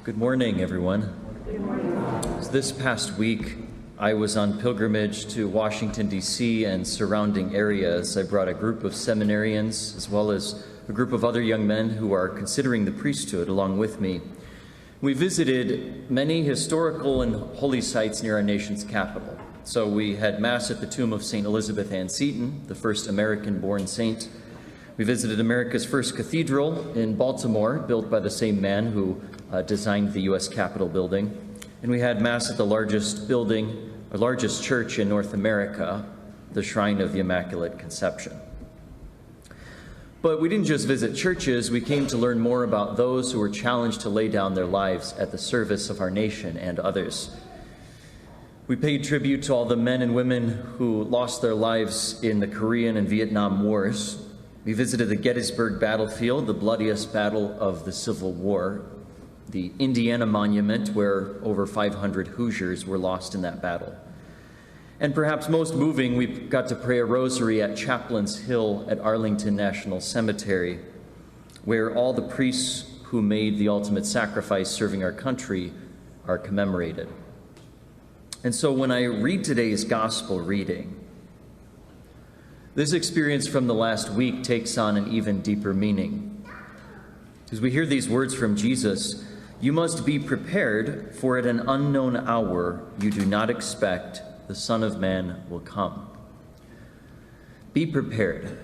Good morning, everyone. Good morning. This past week, I was on pilgrimage to Washington, D.C. and surrounding areas. I brought a group of seminarians as well as a group of other young men who are considering the priesthood along with me. We visited many historical and holy sites near our nation's capital. So we had Mass at the tomb of St. Elizabeth Ann Seton, the first American-born saint. We visited America's first cathedral in Baltimore, built by the same man who designed the U.S. Capitol building. And we had Mass at the largest church in North America, the Shrine of the Immaculate Conception. But we didn't just visit churches, we came to learn more about those who were challenged to lay down their lives at the service of our nation and others. We paid tribute to all the men and women who lost their lives in the Korean and Vietnam Wars. We visited the Gettysburg battlefield, the bloodiest battle of the Civil War, the Indiana Monument, where over 500 Hoosiers were lost in that battle. And perhaps most moving, we got to pray a rosary at Chaplain's Hill at Arlington National Cemetery, where all the priests who made the ultimate sacrifice serving our country are commemorated. And so when I read today's gospel reading, this experience from the last week takes on an even deeper meaning. As we hear these words from Jesus, you must be prepared, for at an unknown hour you do not expect the Son of Man will come. Be prepared.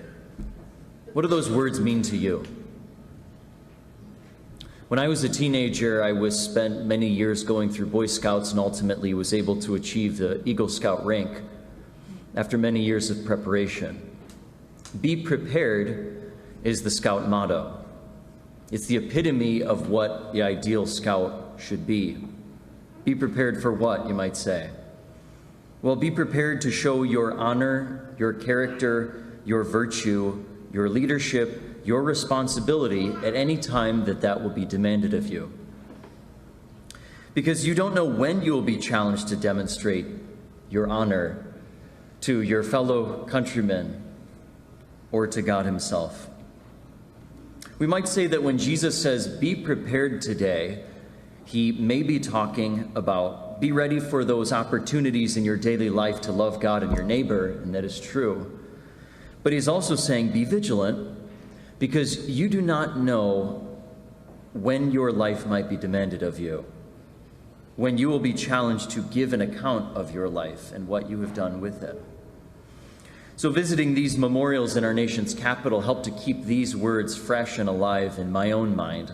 What do those words mean to you? When I was a teenager, I spent many years going through Boy Scouts and ultimately was able to achieve the Eagle Scout rank after many years of preparation. Be prepared is the Scout motto. It's the epitome of what the ideal Scout should be. Be prepared for what, you might say? Well, be prepared to show your honor, your character, your virtue, your leadership, your responsibility at any time that will be demanded of you. Because you don't know when you will be challenged to demonstrate your honor to your fellow countrymen or to God himself. We might say that when Jesus says, be prepared today, he may be talking about be ready for those opportunities in your daily life to love God and your neighbor, and that is true. But he's also saying be vigilant, because you do not know when your life might be demanded of you, when you will be challenged to give an account of your life and what you have done with it. So visiting these memorials in our nation's capital helped to keep these words fresh and alive in my own mind.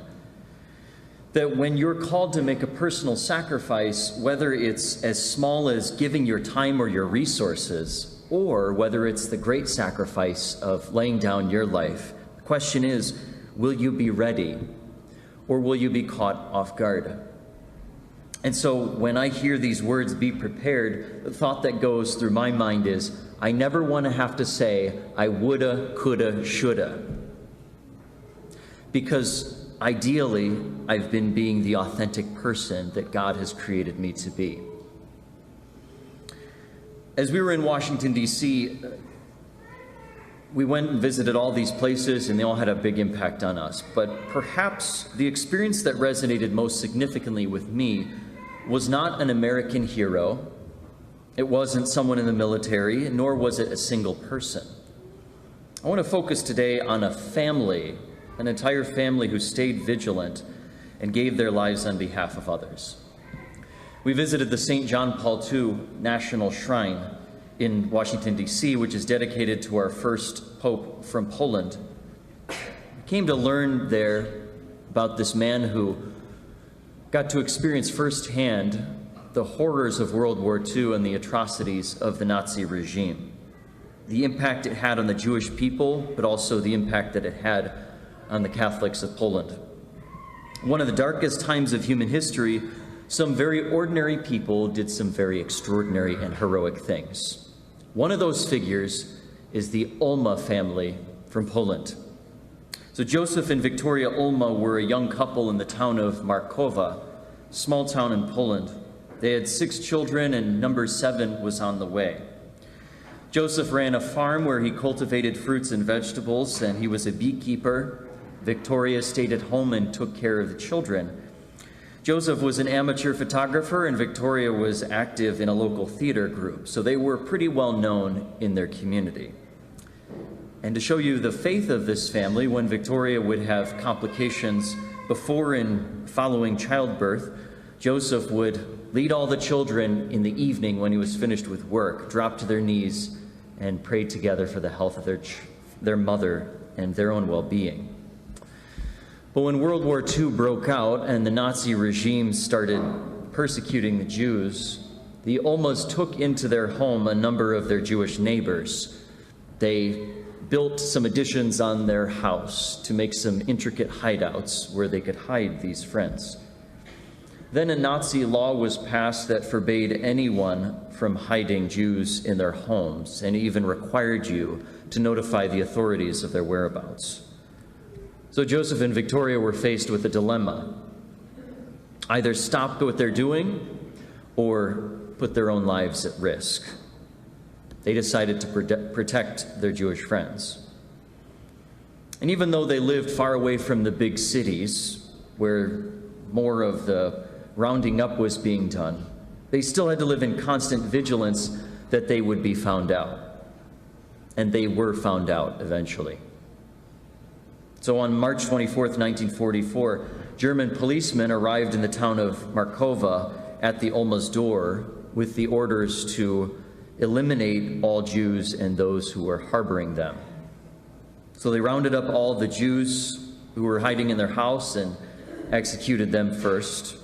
That when you're called to make a personal sacrifice, whether it's as small as giving your time or your resources, or whether it's the great sacrifice of laying down your life, the question is, will you be ready, or will you be caught off guard? And so when I hear these words, be prepared, the thought that goes through my mind is, I never want to have to say, I woulda, coulda, shoulda. Because ideally, I've been being the authentic person that God has created me to be. As we were in Washington, D.C., we went and visited all these places, and they all had a big impact on us. But perhaps the experience that resonated most significantly with me was not an American hero. It wasn't someone in the military, nor was it a single person. I want to focus today on a family, an entire family who stayed vigilant and gave their lives on behalf of others. We visited the St. John Paul II National Shrine in Washington, D.C., which is dedicated to our first Pope from Poland. We came to learn there about this man who got to experience firsthand the horrors of World War II and the atrocities of the Nazi regime, the impact it had on the Jewish people, but also the impact that it had on the Catholics of Poland. One of the darkest times of human history, some very ordinary people did some very extraordinary and heroic things. One of those figures is the Ulma family from Poland. So Joseph and Victoria Ulma were a young couple in the town of Markowa, small town in Poland. They had 6 children, and number 7 was on the way. Joseph ran a farm where he cultivated fruits and vegetables, and he was a beekeeper. Victoria stayed at home and took care of the children. Joseph was an amateur photographer, and Victoria was active in a local theater group, so they were pretty well known in their community. And to show you the faith of this family, when Victoria would have complications before and following childbirth, Joseph would lead all the children in the evening when he was finished with work, drop to their knees, and pray together for the health of their mother and their own well-being. But when World War II broke out and the Nazi regime started persecuting the Jews, the Ulmas took into their home a number of their Jewish neighbors. They built some additions on their house to make some intricate hideouts where they could hide these friends. Then a Nazi law was passed that forbade anyone from hiding Jews in their homes and even required you to notify the authorities of their whereabouts. So Joseph and Victoria were faced with a dilemma: either stop what they're doing or put their own lives at risk. They decided to protect their Jewish friends. And even though they lived far away from the big cities, where more of the rounding up was being done, they still had to live in constant vigilance that they would be found out. And they were found out eventually. So on March 24th, 1944, German policemen arrived in the town of Markova at the Ulma's door with the orders to eliminate all Jews and those who were harboring them. So they rounded up all the Jews who were hiding in their house and executed them first.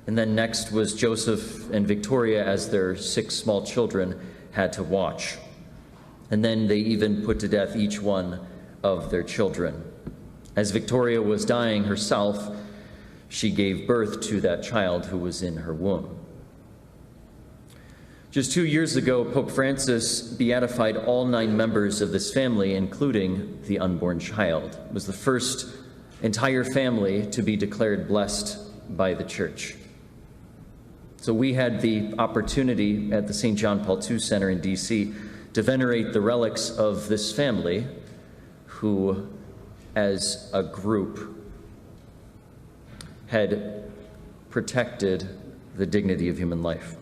And then next was Joseph and Victoria, as their 6 small children had to watch. And then they even put to death each one of their children. As Victoria was dying herself, she gave birth to that child who was in her womb. Just 2 years ago, Pope Francis beatified all 9 members of this family, including the unborn child. It was the first entire family to be declared blessed by the Church. So we had the opportunity at the St. John Paul II Center in D.C. to venerate the relics of this family who, as a group, had protected the dignity of human life.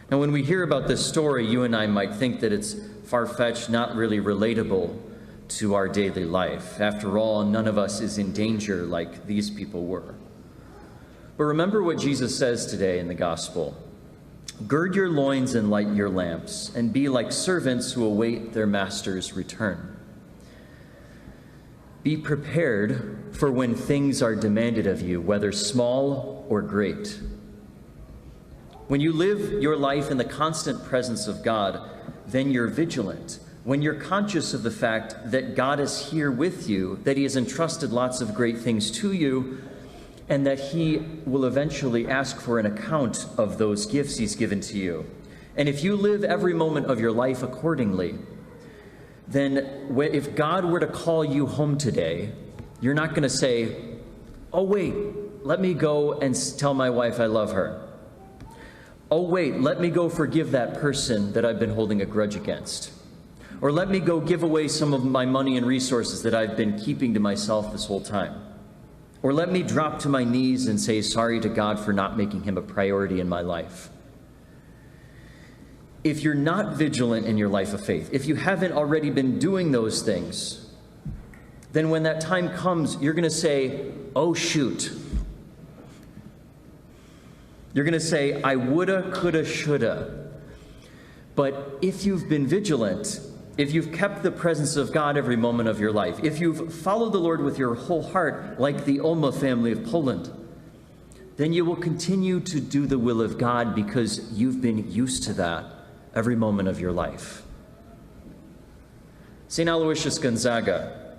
Now, when we hear about this story, you and I might think that it's far-fetched, not really relatable to our daily life. After all, none of us is in danger like these people were. But remember what Jesus says today in the gospel: gird your loins and light your lamps, and be like servants who await their master's return. Be prepared for when things are demanded of you, whether small or great. When you live your life in the constant presence of God, then you're vigilant. When you're conscious of the fact that God is here with you, that He has entrusted lots of great things to you, and that He will eventually ask for an account of those gifts He's given to you. And if you live every moment of your life accordingly, then if God were to call you home today, you're not going to say, "Oh, wait, let me go and tell my wife I love her. Oh, wait, let me go forgive that person that I've been holding a grudge against. Or let me go give away some of my money and resources that I've been keeping to myself this whole time. Or let me drop to my knees and say sorry to God for not making Him a priority in my life." If you're not vigilant in your life of faith, if you haven't already been doing those things, then when that time comes, you're going to say, "Oh, shoot." You're going to say, "I woulda, coulda, shoulda." But if you've been vigilant, if you've kept the presence of God every moment of your life, if you've followed the Lord with your whole heart, like the Ulma family of Poland, then you will continue to do the will of God because you've been used to that every moment of your life. St. Aloysius Gonzaga,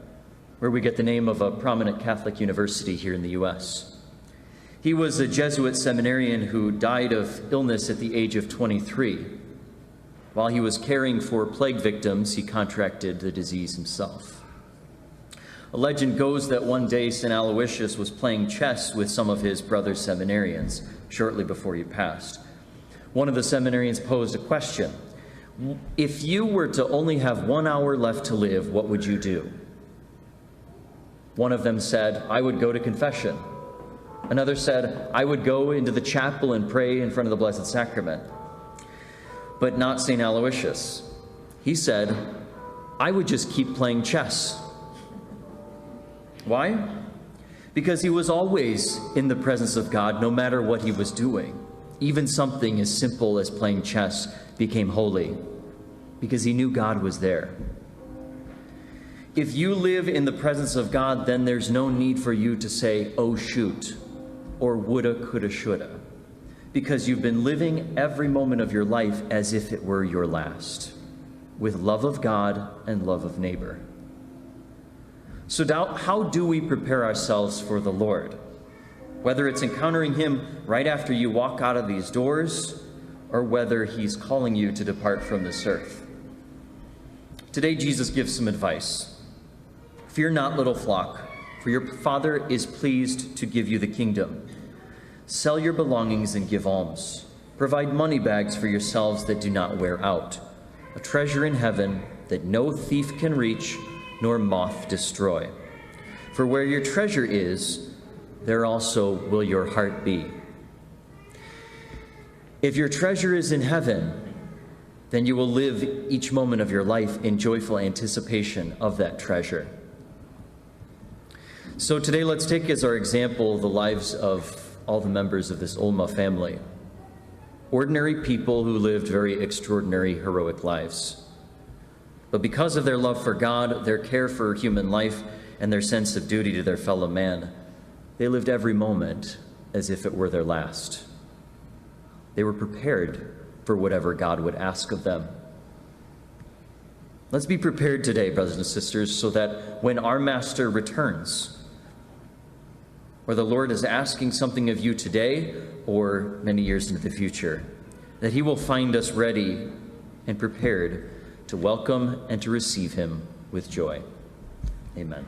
where we get the name of a prominent Catholic university here in the U.S., he was a Jesuit seminarian who died of illness at the age of 23. While he was caring for plague victims, he contracted the disease himself. A legend goes that one day St. Aloysius was playing chess with some of his brother seminarians shortly before he passed. One of the seminarians posed a question: "If you were to only have 1 hour left to live, what would you do?" One of them said, "I would go to confession." Another said, I would go into the chapel and pray in front of the Blessed Sacrament. But not St. Aloysius. He said, I would just keep playing chess. Why? Because he was always in the presence of God, no matter what he was doing. Even something as simple as playing chess became holy, because he knew God was there. If you live in the presence of God, then there's no need for you to say, oh shoot, or woulda, coulda, shoulda, because you've been living every moment of your life as if it were your last, with love of God and love of neighbor. So how do we prepare ourselves for the Lord? Whether it's encountering him right after you walk out of these doors, or whether he's calling you to depart from this earth. Today, Jesus gives some advice. Fear not, little flock, for your Father is pleased to give you the kingdom. Sell your belongings and give alms. Provide money bags for yourselves that do not wear out, a treasure in heaven that no thief can reach, nor moth destroy. For where your treasure is, there also will your heart be. If your treasure is in heaven, then you will live each moment of your life in joyful anticipation of that treasure. So today, let's take as our example the lives of all the members of this Ulma family. Ordinary people who lived very extraordinary, heroic lives. But because of their love for God, their care for human life, and their sense of duty to their fellow man, they lived every moment as if it were their last. They were prepared for whatever God would ask of them. Let's be prepared today, brothers and sisters, so that when our Master returns, or the Lord is asking something of you today or many years into the future, that he will find us ready and prepared to welcome and to receive him with joy. Amen.